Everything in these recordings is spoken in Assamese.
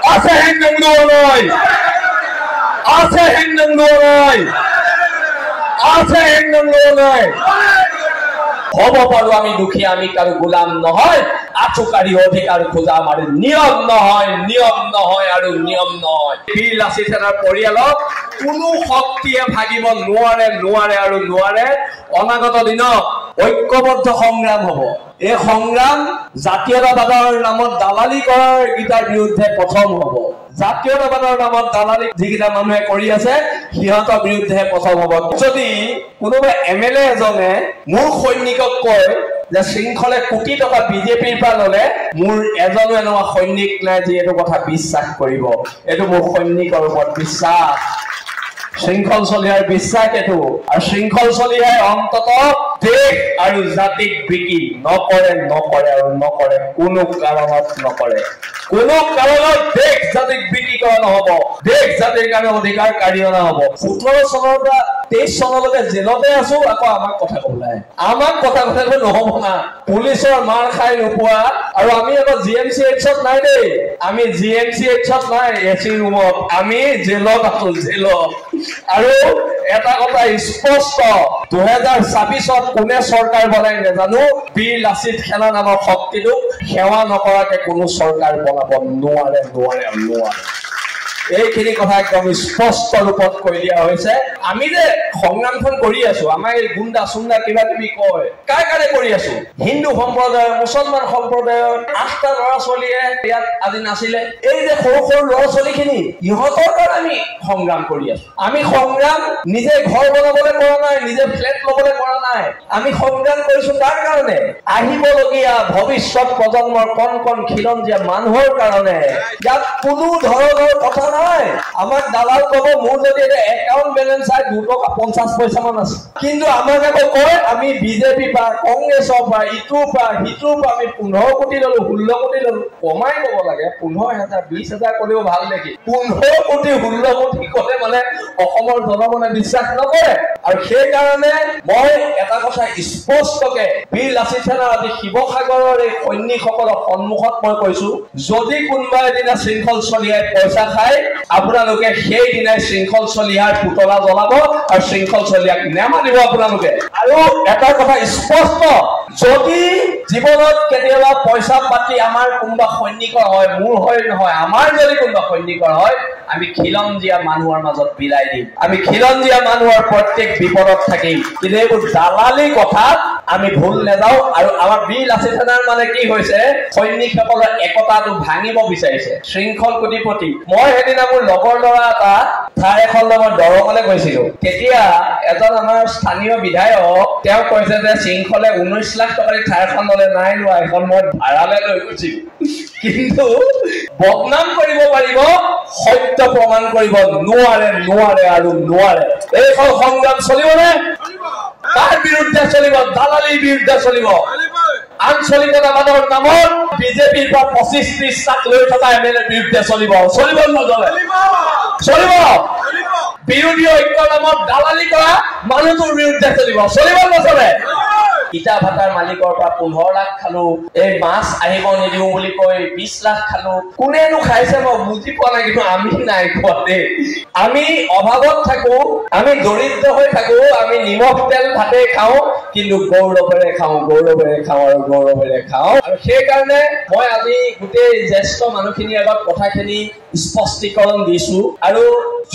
আছে হিন্দুওয়ালাই আছে হিন্দুওয়ালাই আছে হিন্দুওয়ালাই হব পাৰো আমি দুখীয়া আমি কাৰো গোলাম নহয় আচুকাৰী অধিকাৰ খোজা আমাৰ নিয়ম নহয় আৰু নিয়ম নহয় বীৰ লাচিত সেনাৰ পৰিয়ালক কোনো শক্তিয়ে ভাগিব নোৱাৰে অনাগত দিনত ঐক্যবদ্ধ সংগ্ৰাম হ'ব এই সংগ্ৰাম জাতীয়তাবাদৰ নামত দালালি কৰাৰ গীতাৰ বিৰুদ্ধে প্ৰথম হ'ব জাতীয়তাবাদৰ নামত দালালি যিকেইটা মানুহে কৰি আছে সিহঁতৰ বিৰুদ্ধে প্ৰথম হ'ব যদি কোনোবা এমএলএ এজনে মোৰ সৈনিকক কয় যে শৃংখলে কোটি টকা বিজেপিৰ পৰা ললে মোৰ এজনো এনেকুৱা সৈনিক নাই যে এইটো কথা বিশ্বাস কৰিব এইটো মোৰ সৈনিকৰ ওপৰত বিশ্বাস শৃংখল চলিহাৰ বিশ্বাস এইটো আৰু শৃংখল চলিহাই অন্তত দেশ আৰু জাতিক বিকি নকৰে কোনো কাৰণত নকৰে কোনো কাৰণত দেশ জাতিক বিক্ৰী কৰা নহব দেশ জাতিৰ কাৰণে অধিকাৰ কাঢ়ি অনা হব 17 চনৰ পৰা 23 চনলৈকে জেলতে আছো আকৌ আমাক কথা ক'বলৈ নহব না পুলিচৰ মাৰ খাই নোপোৱা আৰু আমি আকৌ জিএমচিএইচত নাই দেই আমি জিএমচিএইচত নাই এচি ৰুমত আমি জেলত আছো জেলত আৰু এটা কথা স্পষ্ট 2026ত কোনে চৰকাৰ বনাই নাজানো বীৰ লাচিত সেনা নামৰ শক্তিটোক সেৱা নকৰাকে কোনো চৰকাৰ বনাব নোৱাৰে এইখিনি কথা একদম স্পষ্ট ৰূপত কৈ দিয়া হৈছে আমি যে সংগ্ৰামখন কৰি আছো আমাৰ এই গুণ্ডা চুণ্ডা কিবা কিবি কয় কাৰ কাৰণে কৰি আছো হিন্দু সম্প্ৰদায় মুছলমান সম্প্ৰদায়ৰ 8টা ল'ৰা ছোৱালীয়ে ইয়াত আজি নাছিলে এই যে সৰু ল'ৰা ছোৱালীখিনি ইহঁতৰ কাৰণে আমি সংগ্ৰাম কৰি আছো আমি সংগ্ৰাম নিজে ঘৰ বনাবলৈ কৰা নাই নিজে ফ্লেট ল'বলৈ কৰা নাই আমি সংগ্ৰাম কৰিছো তাৰ কাৰণে আহিবলগীয়া ভৱিষ্যত প্ৰজন্মৰ কণ খিলঞ্জীয়া মানুহৰ কাৰণে ইয়াত কোনো ধৰণৰ কথা নাই আমাক দালাল কব মোৰ যদি একাউন্ট বেলেন্স চাই 2 টকা 50 পইচা মান আছে কিন্তু আমাক আকৌ কয় আমি বিজেপি বা কংগ্ৰেছৰ বা ইটো বা হিটো বা আমি 15 কোটি ললো 16 কোটি ললো কমাই ক'ব লাগে 15,000 20,000 কৰিও ভাল দেখি 15 কোটি 16 কোটি ক'লে মানে অসমৰ জনগণে বিশ্বাস নকৰে আৰু সেই কাৰণে মই এটা কথা স্পষ্টকে বীৰ লাচিত সেনাৰ আজি শিৱসাগৰৰ এই সৈনিকসকলৰ সন্মুখত মই কৈছো যদি কোনোবা এদিনা শৃংখল চলিয়াই পইচা খায় আপোনালোকে সেই দিনাই শৃংখল চলিয়াৰ পুতলা জ্বলাব আৰু শৃংখল চলিয়াক নেমানিব আপোনালোকে আৰু এটা কথা স্পষ্ট যদি জীৱনত কেতিয়াবা পইচা পাতি আমাৰ কোনোবা সৈনিকৰ হয় মোৰ হয় নহয় আমাৰ যদি কোনোবা সৈনিকৰ হয় আমি খিলঞ্জীয়া মানুহৰ মাজত বিলাই দিম আমি খিলঞ্জীয়া মানুহৰ প্ৰত্যেক বিপদত থাকিম কিন্তু এইবোৰ দালালি কথাত আমি ভুল নেযাওঁ আৰু আমাৰ বীৰ লাচিত সেনাৰ মানে কি হৈছে সৈনিকসকলৰ একতাটো ভাঙিব বিচাৰিছে শৃংখল কোটিপতি মই সেইদিনা মোৰ লগৰ ল'ৰা এটা ঠাই এখন মই দৰঙলৈ গৈছিলো তেতিয়া এজন আমাৰ স্থানীয় বিধায়ক তেওঁ কৈছে যে শৃংখলে 19 লাখ টকাৰ ঠাইখন ললে নাই লোৱা এখন মই ভাড়ালৈ লৈ গৈছিলো কিন্তু বদনাম কৰিব পাৰিব সত্য প্ৰমাণ কৰিব নোৱাৰে এইখন সংগ্ৰাম চলিবনে তাৰ বিৰুদ্ধে চলিব দালালিৰ বিৰুদ্ধে চলিব আঞ্চলিকতাবাদৰ নামত বিজেপিৰ পৰা 25-30 লাখ লৈ থকা এমএলএৰ বিৰুদ্ধে চলিব বিৰোধী ঐক্যৰ নামত দালালি কৰা মানুহটোৰ বিৰুদ্ধে চলিব নচলে ইটা ভাটাৰ মালিকৰ পৰা 15 লাখ খালো এই মাছ আহিব নিদিও বুলি কৈ 20 লাখ খালো কোনেনো খাইছে মই বুজি পোৱা নাই কিন্তু আমি নাই খোৱা দেই আমি অভাৱত থাকো আমি দৰিদ্ৰ হৈ থাকো আমি নিমখ তেল ভাতে খাওঁ কিন্তু গৌৰৱেৰে খাওঁ আৰু সেইকাৰণে মই আজি গোটেই জ্যেষ্ঠ মানুহখিনিৰ আগত কথাখিনি স্পষ্টীকৰণ দিছো আৰু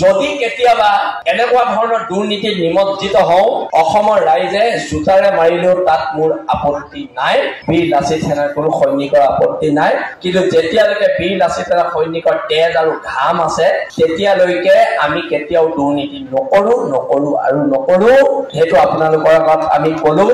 যদি কেতিয়াবা এনেকুৱা ধৰণৰ দুৰ্নীতিত নিমজ্জিত হওঁ অসমৰ ৰাইজে জোতাৰে মাৰিলেও তাত মোৰ আপত্তি নাই বীৰ লাচিত সেনাৰ কোনো সৈনিকৰ আপত্তি নাই কিন্তু যেতিয়ালৈকে বীৰ লাচিত সেনাৰ সৈনিকৰ তেজ আৰু ঘাম আছে তেতিয়ালৈকে আমি কেতিয়াও দুৰ্নীতি নকৰো সেইটো আপোনালোকৰ আগত আমি কলো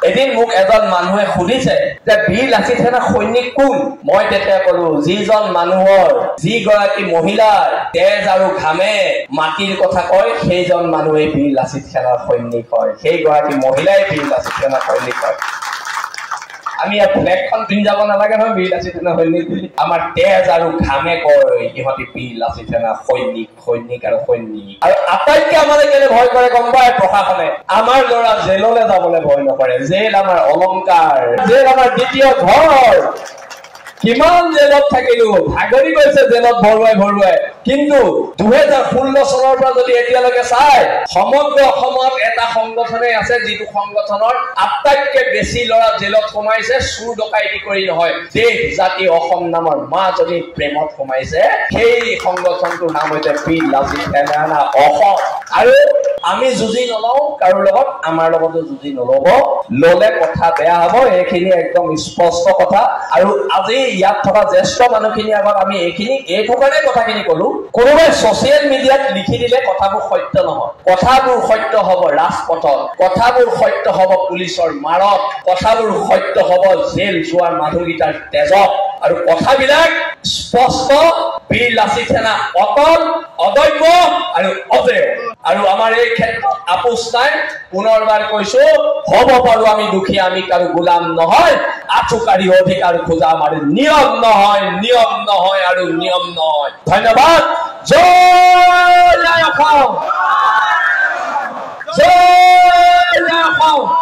এদিন মোক এজন মানুহে সুধিছে যে বীৰ লাচিত সেনাৰ সৈনিক কোন মই তেতিয়া কলো যিজন মানুহৰ যিগৰাকী মহিলাৰ তেজ আৰু ঘামে মাটিৰ কথা কয় সেইজন মানুহে বীৰ লাচিত সেনাৰ সৈনিক হয় সেইগৰাকী মহিলাই বীৰ লাচিত সেনাৰ সৈনিক হয় আমি ফ্লেগখন পিন্ধি যাব নালাগে নহয় বীৰ লাচিত সেনাৰ সৈনিক আমাৰ তেজ আৰু ঘামে কয় ইহঁতি বীৰ লাচিত সেনাৰ সৈনিক আৰু আটাইতকৈ আমালে কেলে ভয় কৰে গম পায় প্ৰশাসনে আমাৰ ল'ৰা জেললৈ যাবলৈ ভয় নকৰে জেল আমাৰ অলংকাৰ জেল আমাৰ দ্বিতীয় ঘৰ কিমান জেলত থাকিলো, ভাগৰি গৈছে জেলত ভৰুৱাই। কিন্তু 2016 চনৰ পৰা যদি এতিয়ালৈকে চাই সমগ্ৰ অসমত এটা সংগঠনে আছে যিটো সংগঠনৰ আটাইতকৈ বেছি ল'ৰা জেলত সোমাইছে চুৰ ডকাইতি কৰি নহয়, দেশ জাতি অসম নামৰ মাজনী প্ৰেমত সোমাইছে। সেই সংগঠনটোৰ নাম হৈছে বীৰ লাচিত সেনা অসম। আৰু আমি যুঁজি নলওঁ কাৰো লগত, আমাৰ লগতো যুঁজি নল'ব, ল'লে কথা বেয়া হ'ব, এইখিনি একদম স্পষ্ট কথা। আৰু আজি ইয়াত থকা জ্যেষ্ঠ মানুহখিনিৰ আগত আমি এইটো কাৰণে কথাখিনি কলো, কোনোবাই ছচিয়েল মিডিয়াত লিখি দিলে কথাবোৰ সত্য নহয়, কথাবোৰ সত্য হ'ব ৰাজপথত, কথাবোৰ সত্য হ'ব পুলিচৰ মাৰত, কথাবোৰ সত্য হ'ব জেল যোৱাৰ মানুহকেইটাৰ তেজত। আৰু কথাবিলাক স্পষ্ট, বীৰ লাচিত সেনা অটল, অদম্য আৰু অজেয়। আৰু আমাৰ এই ক্ষেত্ৰত আপোচ নাই। পুনৰবাৰ কৈছো, হ'ব পাৰো আমি দুখীয়া, আমি কাৰো গোলাম নহয়, আঁঠুকাঢ়ি অধিকাৰ খোজা আমাৰ নিয়ম নহয় আৰু নিয়ম নহয়। ধন্যবাদ। জয় অসম, জয় অসম।